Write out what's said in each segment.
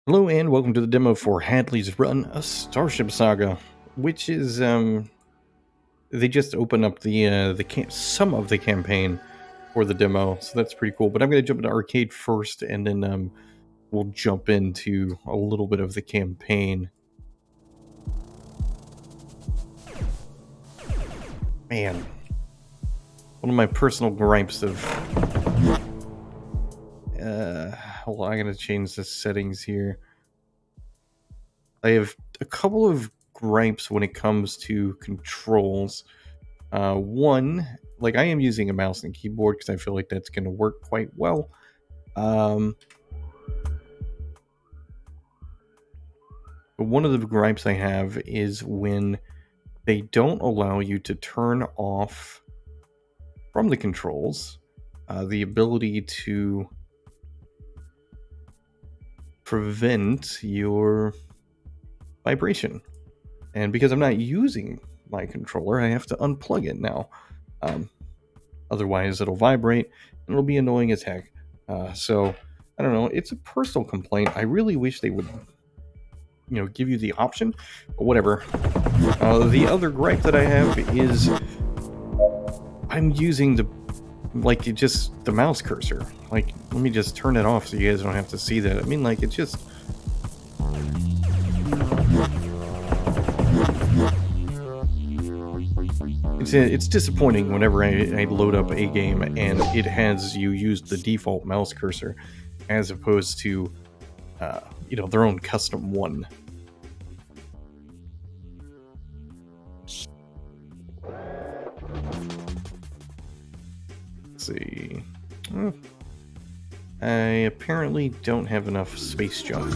Hello and welcome to the demo for Hadley's Run, a Starship Saga, which is they just opened up some of the campaign for the demo, so that's pretty cool. But I'm going to jump into arcade first, and then we'll jump into a little bit of the campaign. Man, one of my personal gripes of hold on, I gotta change the settings here. I have a couple of gripes when it comes to controls. One, like I am using a mouse and keyboard because I feel like that's going to work quite well. But one of the gripes I have is when they don't allow you to turn off from the controls the ability to prevent your vibration. And because I'm not using my controller, I have to unplug it now. Otherwise, it'll vibrate and it'll be annoying as heck. So, I don't know. It's a personal complaint. I really wish they would, give you the option. But whatever. The other gripe that I have is I'm using the mouse cursor. Like, let me just turn it off so you guys don't have to see that. I mean, like, it's just... It's disappointing whenever I load up a game and it has you use the default mouse cursor as opposed to, their own custom one. Let's see. I apparently don't have enough space jump.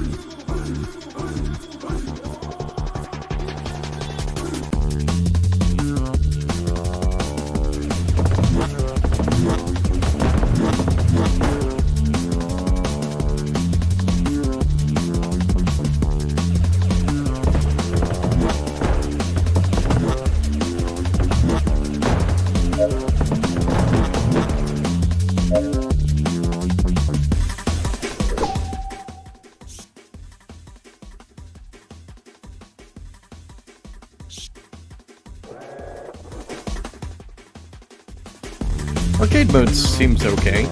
Arcade mode seems okay.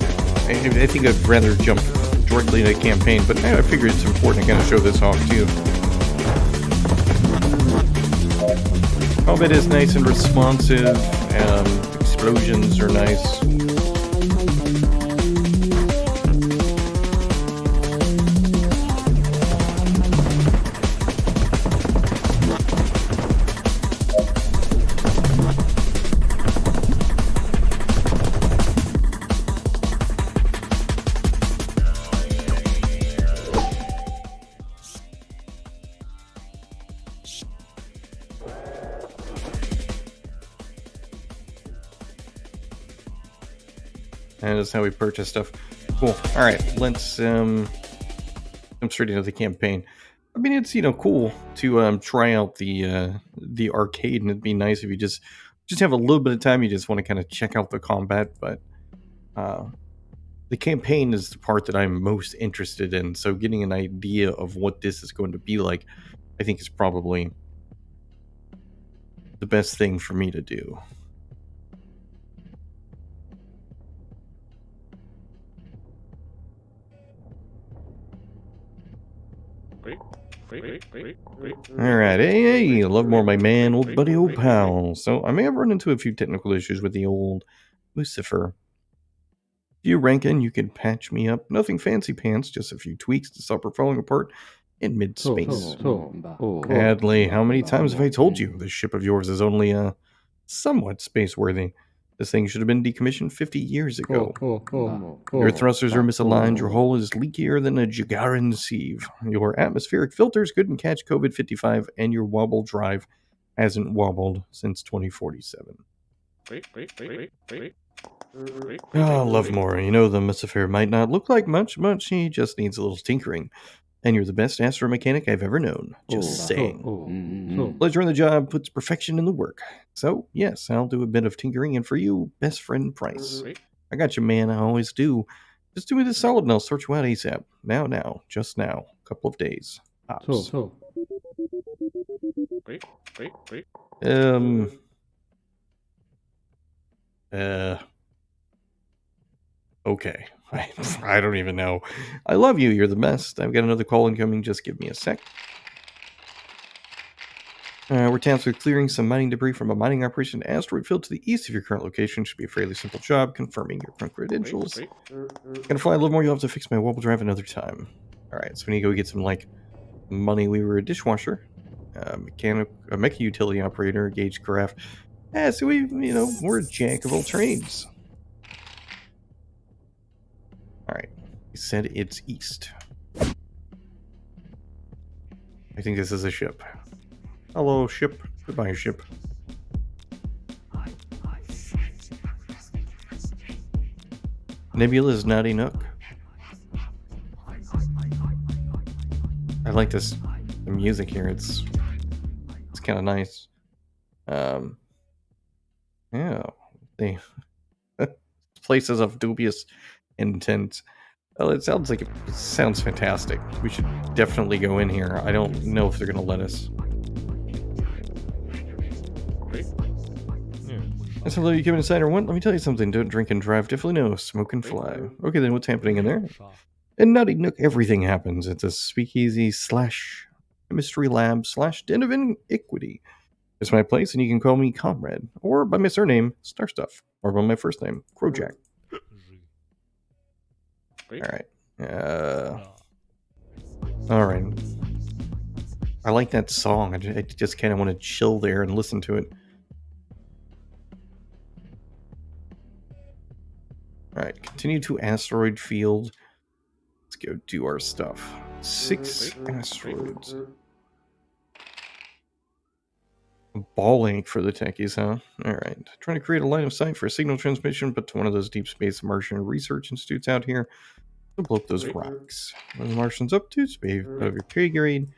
I think I'd rather jump directly to the campaign, but I figured it's important to kind of show this off too. Combat is nice and responsive. Explosions are nice. And that's how we purchase stuff. Cool. All right, let's jump straight into the campaign. I mean, it's cool to try out the arcade, and it'd be nice if you just have a little bit of time. You just want to kind of check out the combat, but the campaign is the part that I'm most interested in. So getting an idea of what this is going to be like, I think is probably the best thing for me to do. Alright, hey, love more my man, old buddy, old pal. So I may have run into a few technical issues with the old Lucifer. If you rankin, you can patch me up. Nothing fancy pants, just a few tweaks to stop her falling apart in mid-space. Hadley, how many times have I told you this ship of yours is only somewhat space-worthy? This thing should have been decommissioned 50 years ago. Your thrusters are misaligned, your hull is leakier than a Jagaran sieve, your atmospheric filters couldn't catch COVID-55, and your wobble drive hasn't wobbled since 2047. Oh, Lovemore, the Mustafair might not look like much, but she just needs a little tinkering. And you're the best astromechanic I've ever known. Just saying. Pleasure in the job puts perfection in the work. So, yes, I'll do a bit of tinkering, and for you, best friend price. I got you, man, I always do. Just do me this solid and I'll sort you out ASAP. Now, just now. couple of days. Tops. So. Okay. I don't even know. I love you. You're the best. I've got another call incoming. Just give me a sec. We're tasked with clearing some mining debris from a mining operation in an asteroid field to the east of your current location. Should be a fairly simple job. Confirming your current credentials. Gotta fly a little more. You'll have to fix my wobble drive another time. Alright, so we need to go get some, money. We were a dishwasher, a mecha utility operator, gauge craft. So we're a jack of all trades. Alright, he said it's east. I think this is a ship. Hello, ship. Goodbye, ship. Nebula's Naughty Nook. I like the music here. It's kind of nice. Yeah, they places of dubious intent. Well, it sounds fantastic. We should definitely go in here. I don't know if they're gonna let us. That's hello, you Kevin Insider. What? Let me tell you something. Don't drink and drive. Definitely no. Smoke and fly. Okay, then what's happening in there? In Naughty Nook, everything happens. It's a speakeasy / mystery lab / den of iniquity. It's my place, and you can call me Comrade, or by my surname, Star Stuff, or by my first name, Crowjack. Alright. Alright. I like that song. I just kind of want to chill there and listen to it. Alright, continue to asteroid field. Let's go do our stuff. 6 asteroids. Ball ache for the techies, huh? Alright. Trying to create a line of sight for a signal transmission, but to one of those deep space Martian research institutes out here to blow up those rocks. What are the Martians up to? Space of your pay grade.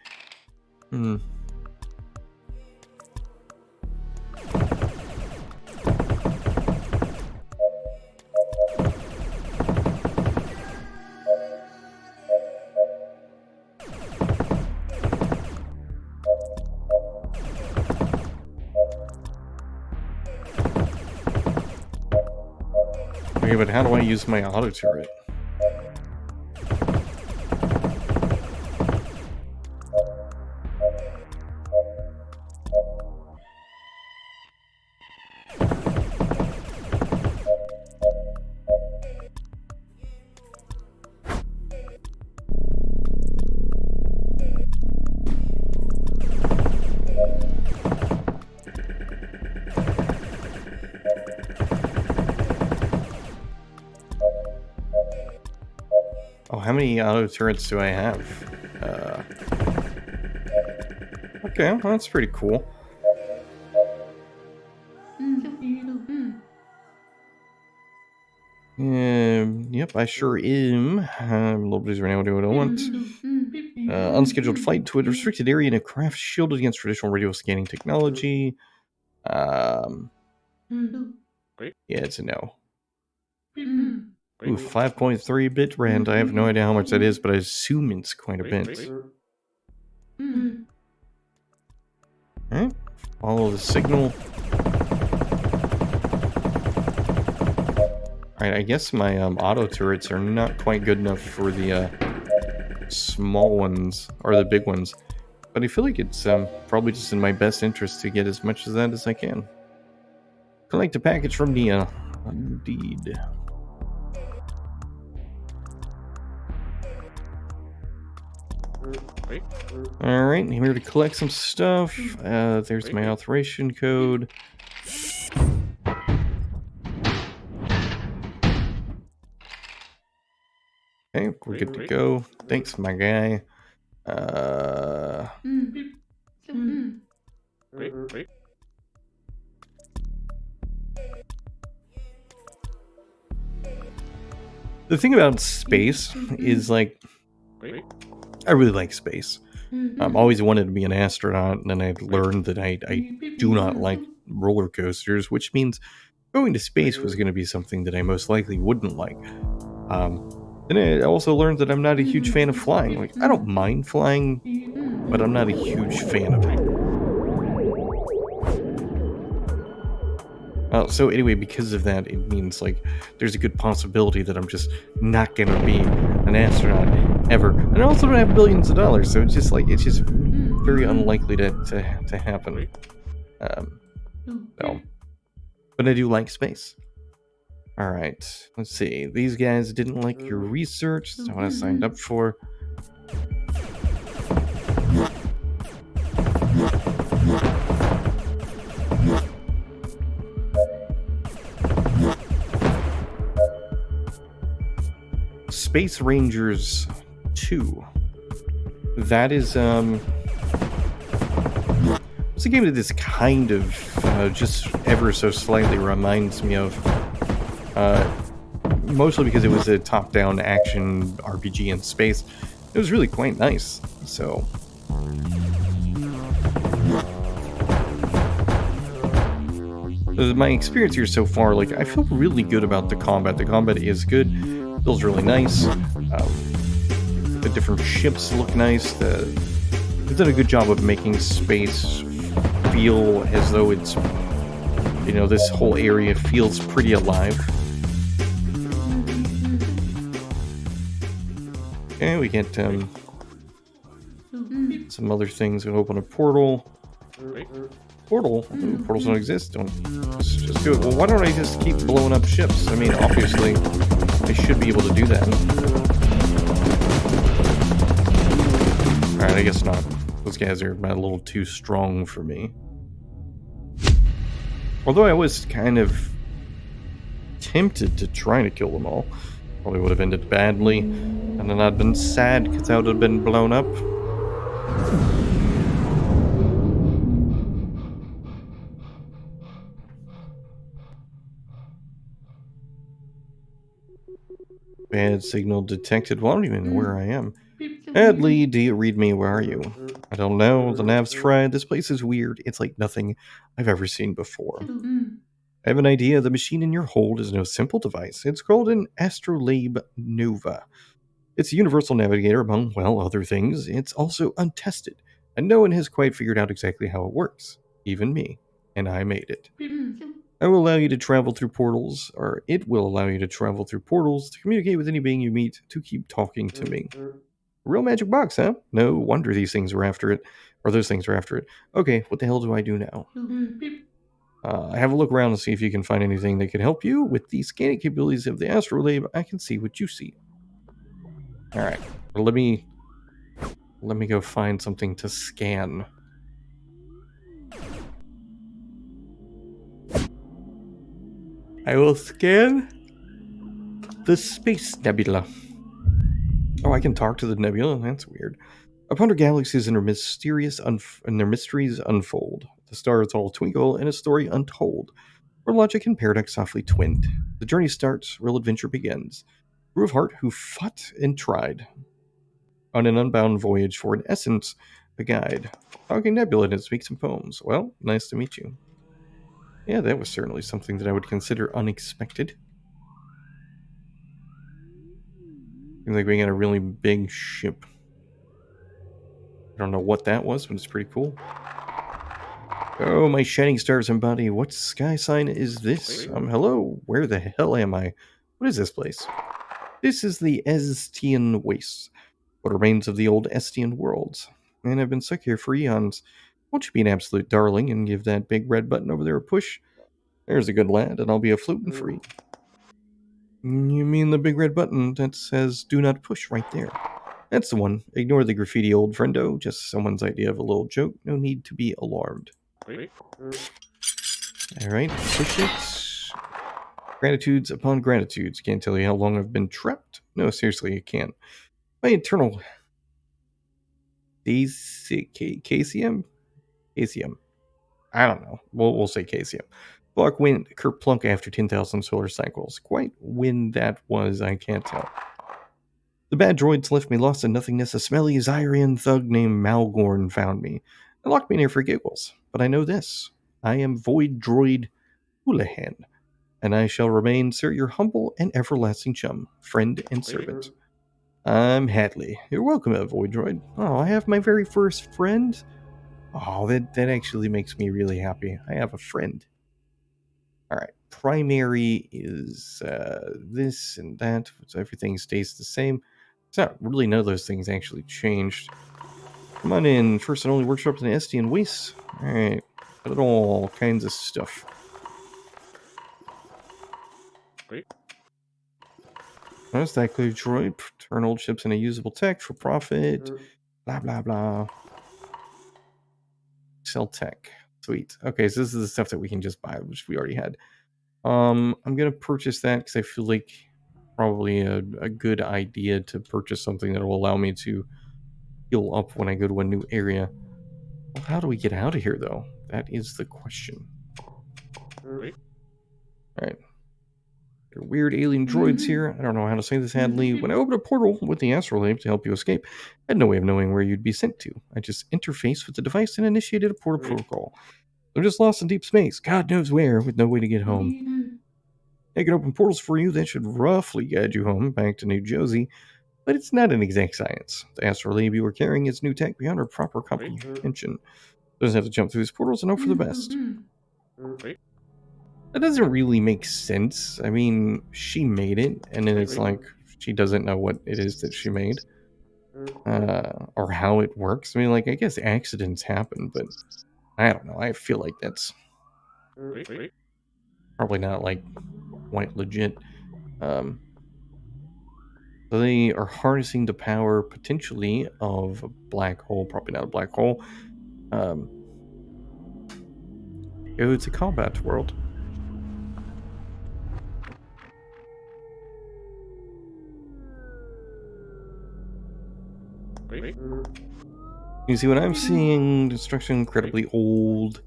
Okay, but how do I use my auto turret? Oh, how many auto turrets do I have? Okay, well, that's pretty cool. Yep, I sure am. I'm a little busy right now. Do what I want. Unscheduled flight to a restricted area in a craft shielded against traditional radio scanning technology. Yeah, it's a no. Ooh, 5.3 bit rand. I have no idea how much that is, but I assume it's quite a bit. Alright, follow the signal. Alright, I guess my auto turrets are not quite good enough for the small ones, or the big ones. But I feel like it's probably just in my best interest to get as much of that as I can. Collect a package from Nia. Indeed. Alright, I'm here to collect some stuff. There's my authorization code. Okay, we're good to go. Thanks, my guy. The thing about space is, I really like space. I've always wanted to be an astronaut, and then I learned that I do not like roller coasters, which means going to space was going to be something that I most likely wouldn't like. And I also learned that I'm not a huge fan of flying. Like, I don't mind flying, but I'm not a huge fan of it. So anyway, because of that, it means like there's a good possibility that I'm just not gonna be an astronaut ever. And I also don't have billions of dollars, so it's just very unlikely to happen. Um, so, but I do like space. All right, let's see. These guys didn't like your research. That's not what I signed up for. Space Rangers 2. That is it's a game that this kind of just ever so slightly reminds me of. Mostly because it was a top-down action RPG in space. It was really quite nice. So my experience here so far, like, I feel really good about the combat. The combat is good. Feels really nice. The different ships look nice. They've done a good job of making space feel as though it's, this whole area feels pretty alive. Okay, we get some other things. We open a portal. Portal? Ooh, portals don't exist. Just do it. Well, why don't I just keep blowing up ships? I mean, obviously, I should be able to do that. Alright, I guess not. Those guys are a little too strong for me. Although I was kind of tempted to try to kill them all. Probably would have ended badly. And then I'd been sad because I would have been blown up. Bad signal detected. Well, I don't even know where I am. Hadley, do you read me? Where are you? I don't know. The nav's fried. This place is weird. It's like nothing I've ever seen before. I have an idea. The machine in your hold is no simple device. It's called an astrolabe nova. It's a universal navigator among, well, other things. It's also untested, and no one has quite figured out exactly how it works. Even me. And I made it. I will allow you to travel through portals, or it will allow you to travel through portals to communicate with any being you meet to keep talking to me. Real magic box, huh? No wonder these things were after it, or those things were after it. Okay, what the hell do I do now? Have a look around and see if you can find anything that could help you. With the scanning capabilities of the astrolabe, I can see what you see. Alright, let me go find something to scan. I will scan the space nebula. Oh, I can talk to the nebula? That's weird. Upon our galaxies and their mysteries unfold. The stars all twinkle and a story untold. Where logic and paradox softly twinned. The journey starts, real adventure begins. Brew of heart who fought and tried. On an unbound voyage for an essence, a guide. Talking nebula and speak some poems. Well, nice to meet you. Yeah, that was certainly something that I would consider unexpected. Seems like we got a really big ship. I don't know what that was, but it's pretty cool. Oh, my shining stars and body. What sky sign is this? Hello? Where the hell am I? What is this place? This is the Estian Wastes. What remains of the old Estian worlds. And I've been stuck here for eons. Won't you be an absolute darling and give that big red button over there a push? There's a good lad, and I'll be a flutin' free. You mean the big red button that says do not push right there? That's the one. Ignore the graffiti, old friendo. Just someone's idea of a little joke. No need to be alarmed. Alright, push it. Gratitudes upon gratitudes. Can't tell you how long I've been trapped. No, seriously, you can't. My internal... KCM? KCM. I don't know. We'll say KCM. Block went kerplunk after 10,000 solar cycles. Quite when that was, I can't tell. The bad droids left me lost in nothingness. A smelly Zyrian thug named Malgorn found me and locked me in here for giggles. But I know this. I am Void Droid Houlihan. And I shall remain, sir, your humble and everlasting chum, friend and servant. I'm Hadley. You're welcome, Void Droid. Oh, I have my very first friend. Oh, that actually makes me really happy. I have a friend. All right, primary is this and that, so everything stays the same. It's not really, none of those things actually changed. Come on in, first and only workshop in the SD and Waste. All right, got all kinds of stuff. That's that clear droid. Turn old ships into usable tech for profit. Blah blah blah. Sell tech. Sweet. Okay, so this is the stuff that we can just buy, which we already had. I'm gonna purchase that because I feel like probably a good idea to purchase something that will allow me to heal up when I go to a new area. Well, how do we get out of here, though? That is the question. Alright. There are weird alien droids here. I don't know how to say this, Hadley. When I opened a portal with the astrolabe to help you escape, I had no way of knowing where you'd be sent to. I just interfaced with the device and initiated a portal protocol. I'm just lost in deep space, God knows where, with no way to get home. I can open portals for you that should roughly guide you home, back to New Jersey, but it's not an exact science. The astrolabe you were carrying is new tech beyond our proper comprehension. Doesn't have to jump through these portals and hope for the best. That doesn't really make sense. I mean, she made it, and then it's like she doesn't know what it is that she made. Or how it works. I mean, like, I guess accidents happen, but I don't know. I feel like that's probably not, like, quite legit. So they are harnessing the power, potentially, of a black hole. Probably not a black hole. Go to combat world. You see what I'm seeing? Destruction incredibly old.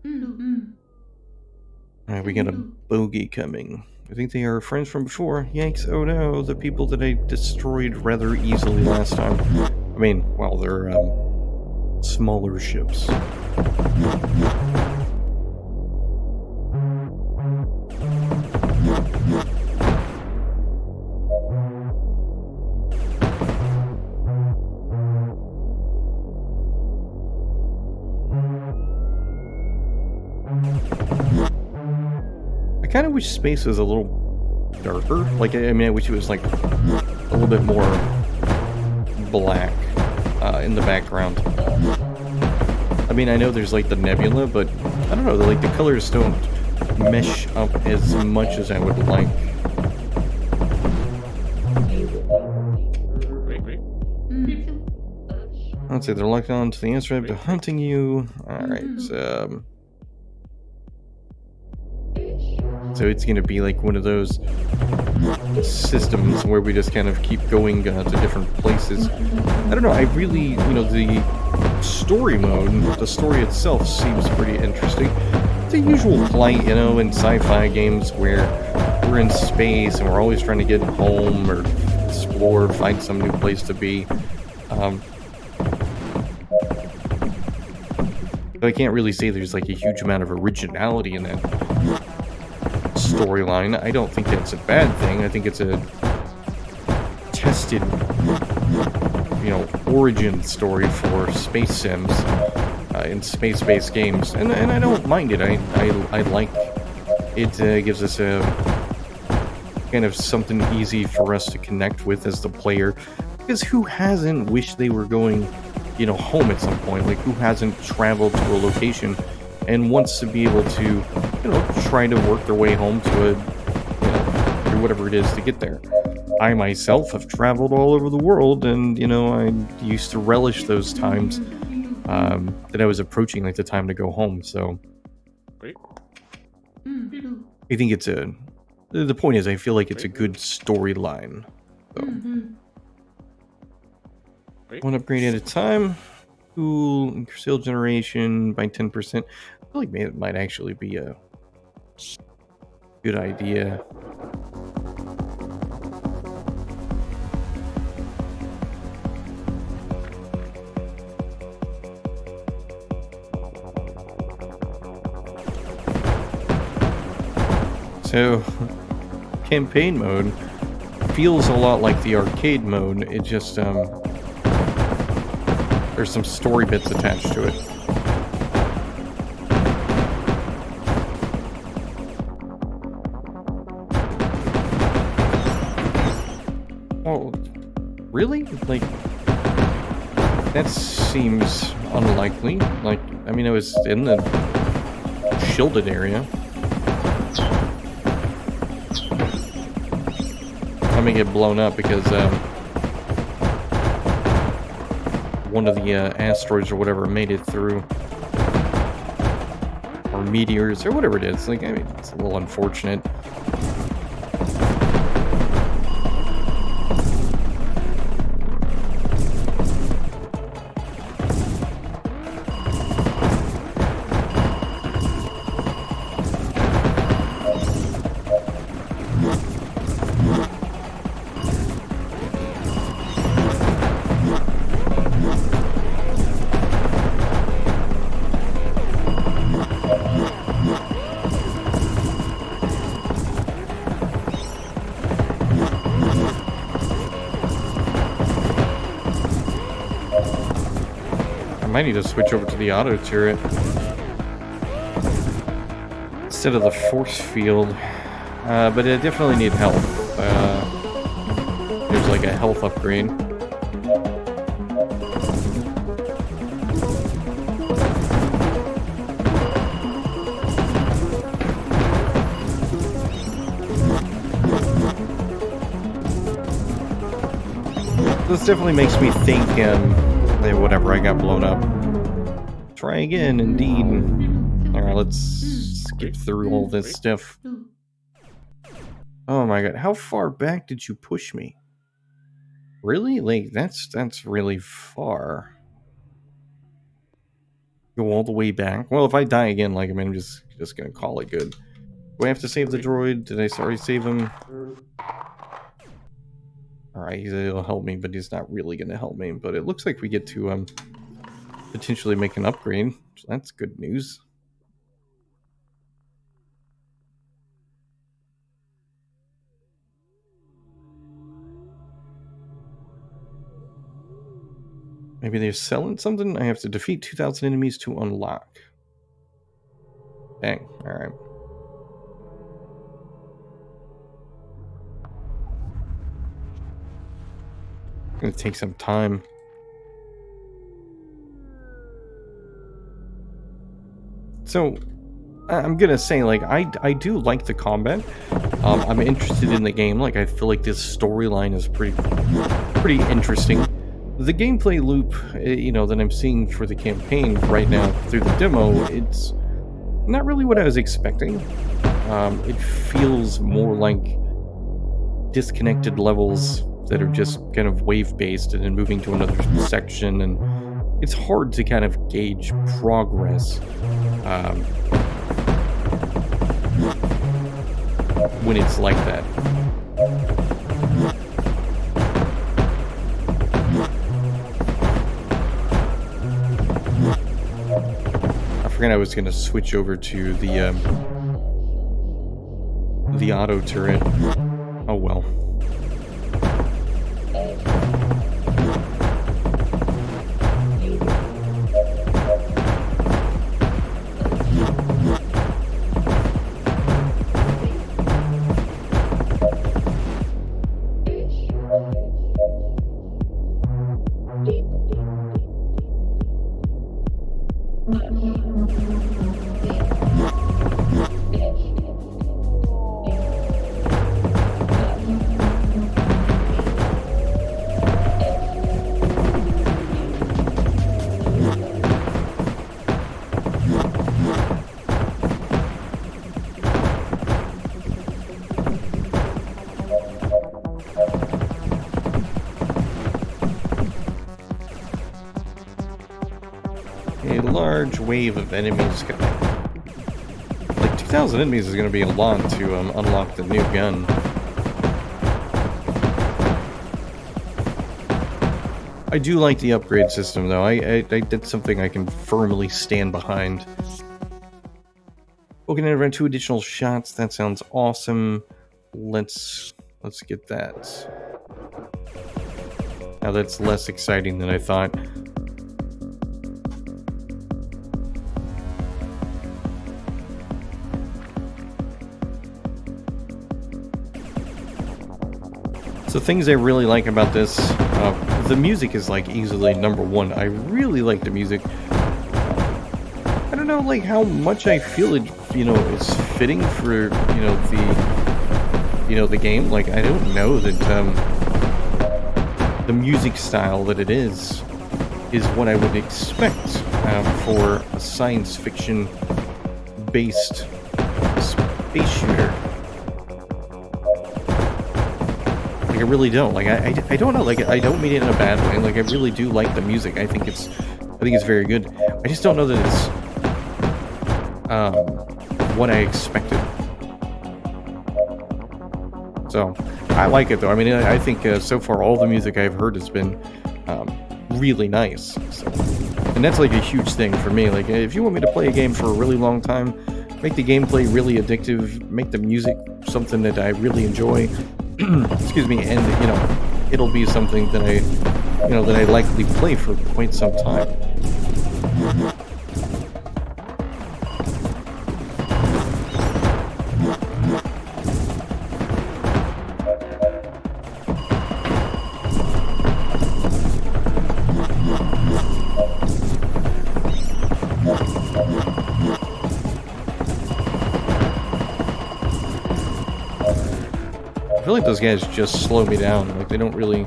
Alright, we got a bogey coming. I think they are friends from before. Yikes, oh no, the people that I destroyed rather easily last time. I mean, well, they're smaller ships. I kind of wish space was a little darker. Like, I mean, I wish it was like a little bit more black in the background. I mean, I know there's like the nebula, but I don't know, like the colors don't mesh up as much as I would like. Let's say they're locked on to the asteroid to hunting you. Alright, so it's going to be like one of those systems where we just kind of keep going to different places. I don't know, I really, the story mode, the story itself seems pretty interesting. It's a usual plight, in sci-fi games where we're in space and we're always trying to get home or explore, find some new place to be. But I can't really say there's like a huge amount of originality in that storyline. I don't think that's a bad thing. I think it's a tested, origin story for space sims in space-based games, and I don't mind it. I like it. Gives us a kind of something easy for us to connect with as the player, because who hasn't wished they were going, home at some point? Like, who hasn't traveled to a location and wants to be able to, try to work their way home to a, do whatever it is to get there. I myself have traveled all over the world, and, I used to relish those times that I was approaching, like, the time to go home, so I think it's the point is, I feel like it's a good storyline. So. One upgrade at a time. Cool. Increase sale generation by 10%. I feel like it might actually be a good idea. So, campaign mode feels a lot like the arcade mode. It just, there's some story bits attached to it. Oh, really? Like, that seems unlikely. Like, I mean, it was in the shielded area. I'm gonna get blown up because one of the asteroids or whatever made it through, or meteors or whatever it is. Like, I mean, it's a little unfortunate. I might need to switch over to the auto turret instead of the force field, but I definitely need health. There's like a health upgrade. This definitely makes me think, whatever, I got blown up. Try again, indeed. Alright, let's skip through all this stuff. Oh my god, how far back did you push me? Really? Like, that's really far. Go all the way back? Well, if I die again, like, I mean, I'm just gonna call it good. Do I have to save the droid? Did I already save him? Alright, he'll help me, but he's not really gonna help me. But it looks like we get to, potentially make an upgrade. So that's good news. Maybe they're selling something? I have to defeat 2,000 enemies to unlock. Dang, alright. Gonna take some time. So, I'm gonna say, like, I do like the combat. I'm interested in the game. Like, I feel like this storyline is pretty interesting. The gameplay loop, that I'm seeing for the campaign right now through the demo, it's not really what I was expecting. It feels more like disconnected levels that are just kind of wave-based and then moving to another section, and it's hard to kind of gauge progress when it's like that. I forgot I was going to switch over to the auto turret. Oh well. A large wave of enemies. Like 2,000 enemies is going to be a lot to unlock the new gun. I do like the upgrade system, though. I did something I can firmly stand behind. Spoken in around 2 additional shots. That sounds awesome. let's get that. Now that's less exciting than I thought. So things I really like about this, the music is like easily number one. I really like the music. I don't know, like how much I feel it, is fitting for, the game. Like I don't know that the music style that it is what I would expect for a science fiction based space shooter. Like I really don't. Like I don't know. Like I don't mean it in a bad way. Like I really do like the music. I think it's very good. I just don't know that it's what I expected. So I like it though. I mean, I think so far all the music I've heard has been really nice. So, and that's like a huge thing for me. Like if you want me to play a game for a really long time, make the gameplay really addictive, make the music something that I really enjoy. Excuse me, and it'll be something that I likely play for quite some time. I feel like those guys just slow me down. Like they don't really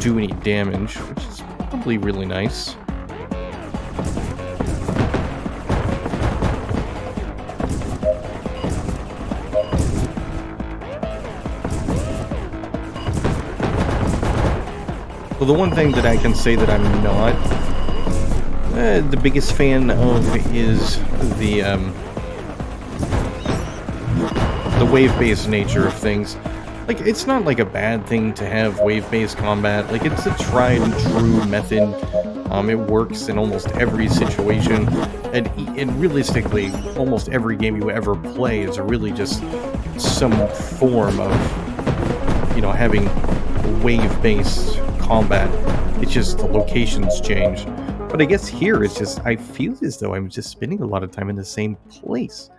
do any damage, which is probably really nice. Well, the one thing that I can say that I'm not the biggest fan of is the wave-based nature of things. Like, it's not like a bad thing to have wave-based combat. Like, it's a tried and true method. It works in almost every situation. And realistically, almost every game you ever play is really just some form of, having wave-based combat. It's just the locations change. But I guess here, it's just, I feel as though I'm just spending a lot of time in the same place.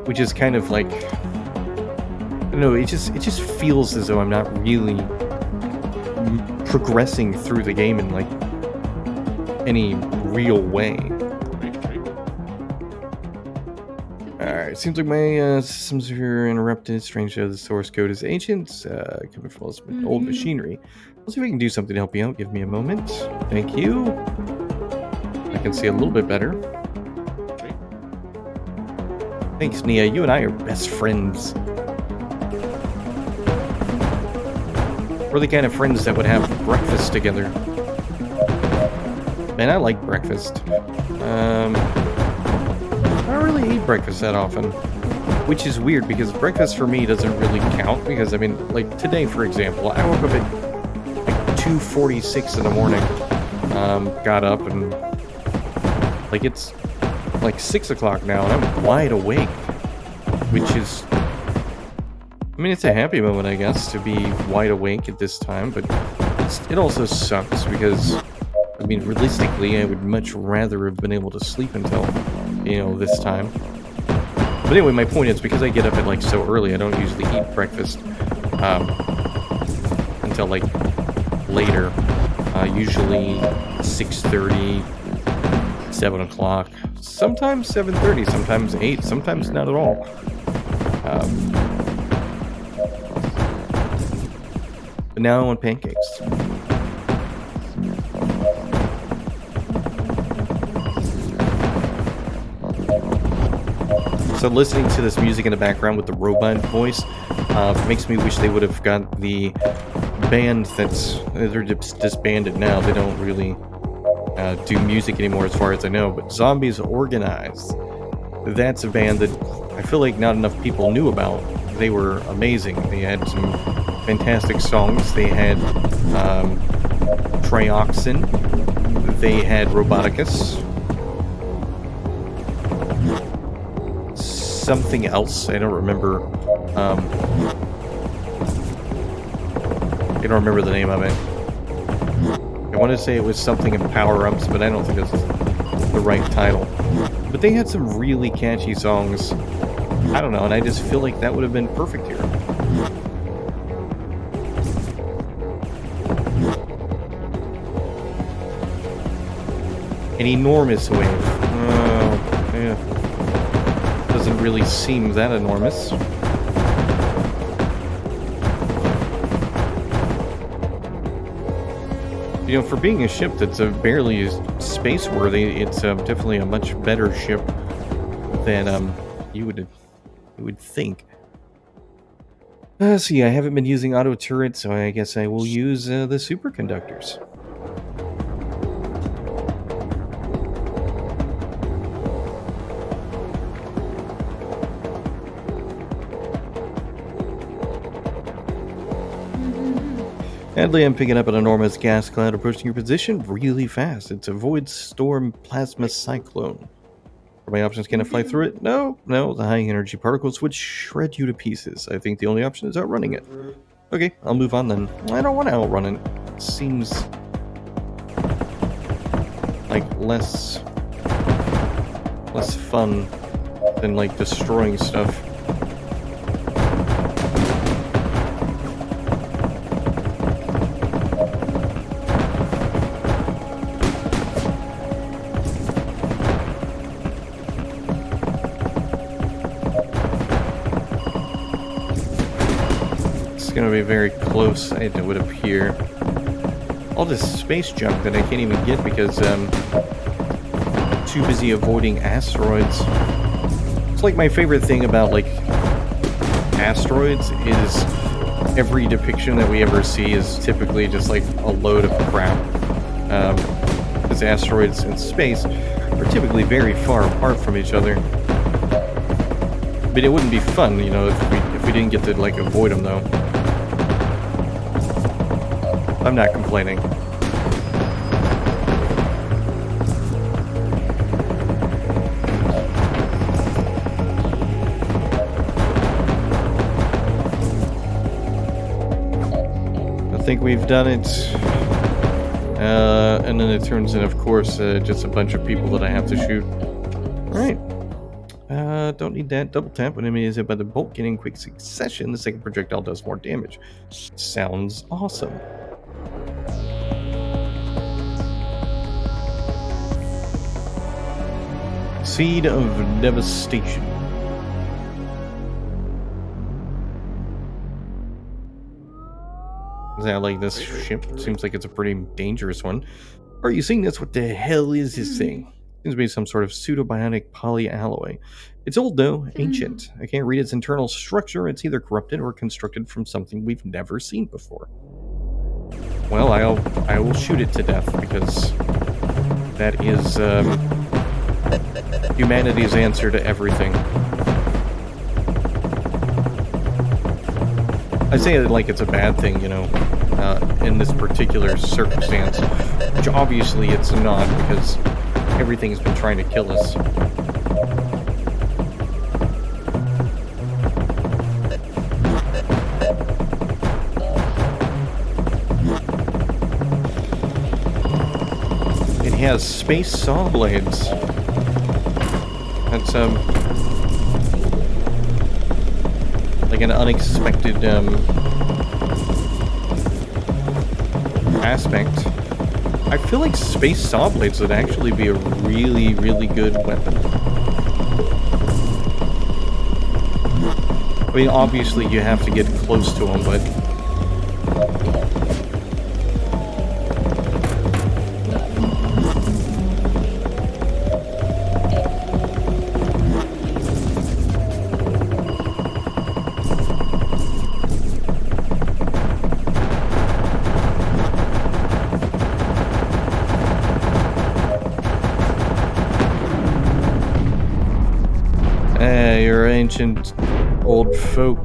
Which is kind of like, I don't know, it just feels as though I'm not really progressing through the game in like any real way. Alright, seems like my systems are interrupted. Strange how the source code is ancient, coming from all this old machinery. Let's see if I can do something to help you out. Give me a moment. Thank you. I can see a little bit better. Thanks, Nia. You and I are best friends. We're the kind of friends that would have breakfast together. Man, I like breakfast. I don't really eat breakfast that often. Which is weird, because breakfast for me doesn't really count. Because, I mean, like today, for example, I woke up at like 2:46 in the morning. Got up and... like, it's... like 6 o'clock now, and I'm wide awake, which is, I mean, it's a happy moment, I guess, to be wide awake at this time, but it also sucks because, I mean, realistically, I would much rather have been able to sleep until, this time. But anyway, my point is, because I get up at like so early, I don't usually eat breakfast until like later, usually 6:30, 7 o'clock. Sometimes 7:30, sometimes 8, sometimes not at all. But now I want pancakes. So listening to this music in the background with the robot voice makes me wish they would have got the band they're disbanded now. They don't really do music anymore as far as I know, but Zombies Organized, that's a band that I feel like not enough people knew about. They were amazing. They had some fantastic songs. They had Trioxin, they had Roboticus, something else. I don't remember. I don't remember the name of it. I want to say it was something in power-ups, but I don't think that's the right title. But they had some really catchy songs. I don't know, and I just feel like that would have been perfect here. An enormous wave. Yeah. Doesn't really seem that enormous. You know, for being a ship that's barely space-worthy, it's definitely a much better ship than you would think. See, I haven't been using auto turrets, so I guess I will use the superconductors. Hadley, I'm picking up an enormous gas cloud approaching your position really fast. It's a void storm plasma cyclone. Are my options, can I fly through it? No, the high energy particles would shred you to pieces. I think the only option is outrunning it. Okay, I'll move on then. I don't want to outrun it. It seems like less fun than like destroying stuff. Going to be very close, it would appear. All this space junk that I can't even get because I'm too busy avoiding asteroids. It's like my favorite thing about like asteroids is every depiction that we ever see is typically just like a load of crap. Because asteroids in space are typically very far apart from each other. But it wouldn't be fun, you know, if we didn't get to like avoid them though. I'm not complaining. I think we've done it. And then it turns in, of course, just a bunch of people that I have to shoot. Alright. Don't need that. Double tap when enemy is hit by the bolt, getting quick succession. The second projectile does more damage. Sounds awesome. Seed of Devastation. I like this ship. Seems like it's a pretty dangerous one. Are you seeing this? What the hell is this thing? Seems to be some sort of pseudobiotic polyalloy. It's old though, ancient. I can't read its internal structure. It's either corrupted or constructed from something we've never seen before. Well, I will shoot it to death because that is humanity's answer to everything. I say it like it's a bad thing, you know, in this particular circumstance, which obviously it's not because everything's been trying to kill us. It has space saw blades. That's like an unexpected aspect. I feel like space saw blades would actually be a really, really good weapon. I mean, obviously you have to get close to them, but your ancient old folk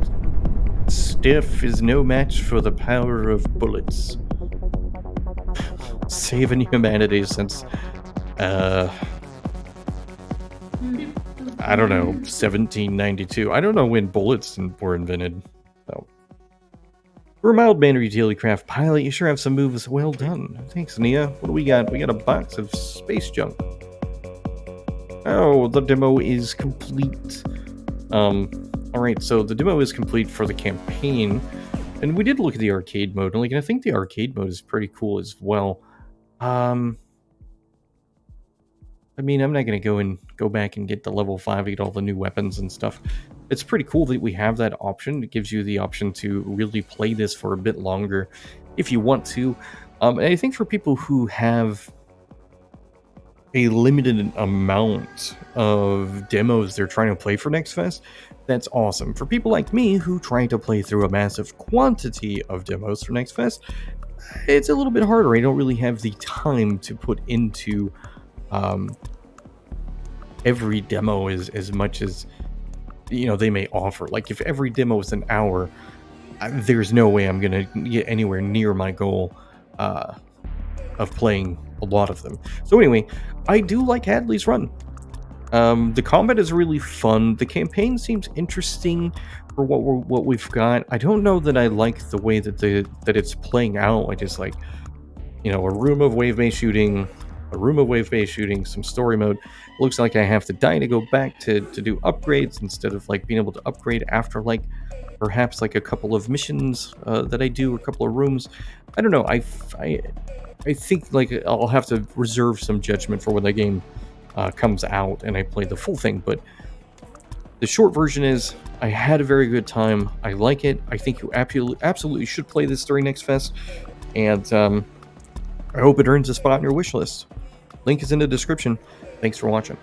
stiff is no match for the power of bullets. Saving humanity since I don't know, 1792. I don't know when bullets were invented. So, for a mild-mannered utility craft pilot, you sure have some moves. Well done. Thanks, Nia. What do we got? We got a box of space junk. Oh, the demo is complete. Alright, so the demo is complete for the campaign. And we did look at the arcade mode, and I think the arcade mode is pretty cool as well. I mean, I'm not going to go back and get the level 5 to get all the new weapons and stuff. It's pretty cool that we have that option. It gives you the option to really play this for a bit longer if you want to. And I think for people who have a limited amount of demos they're trying to play for Next Fest, that's awesome. For people like me who try to play through a massive quantity of demos for Next Fest, it's a little bit harder. I don't really have the time to put into every demo as much as they may offer. Like, if every demo is an hour, there's no way I'm gonna get anywhere near my goal of playing a lot of them. So anyway, I do like Hadley's run. The combat is really fun. The campaign seems interesting for what we've got. I don't know that I like the way that it's playing out. I just like, a room of wave-based shooting, some story mode. Looks like I have to die to go back to do upgrades instead of like being able to upgrade after like perhaps like a couple of missions that I do, a couple of rooms. I don't know. I think like I'll have to reserve some judgment for when the game comes out and I play the full thing. But the short version is I had a very good time. I like it. I think you absolutely should play this during Next Fest, and I hope it earns a spot in your wish list. Link is in the description. Thanks for watching.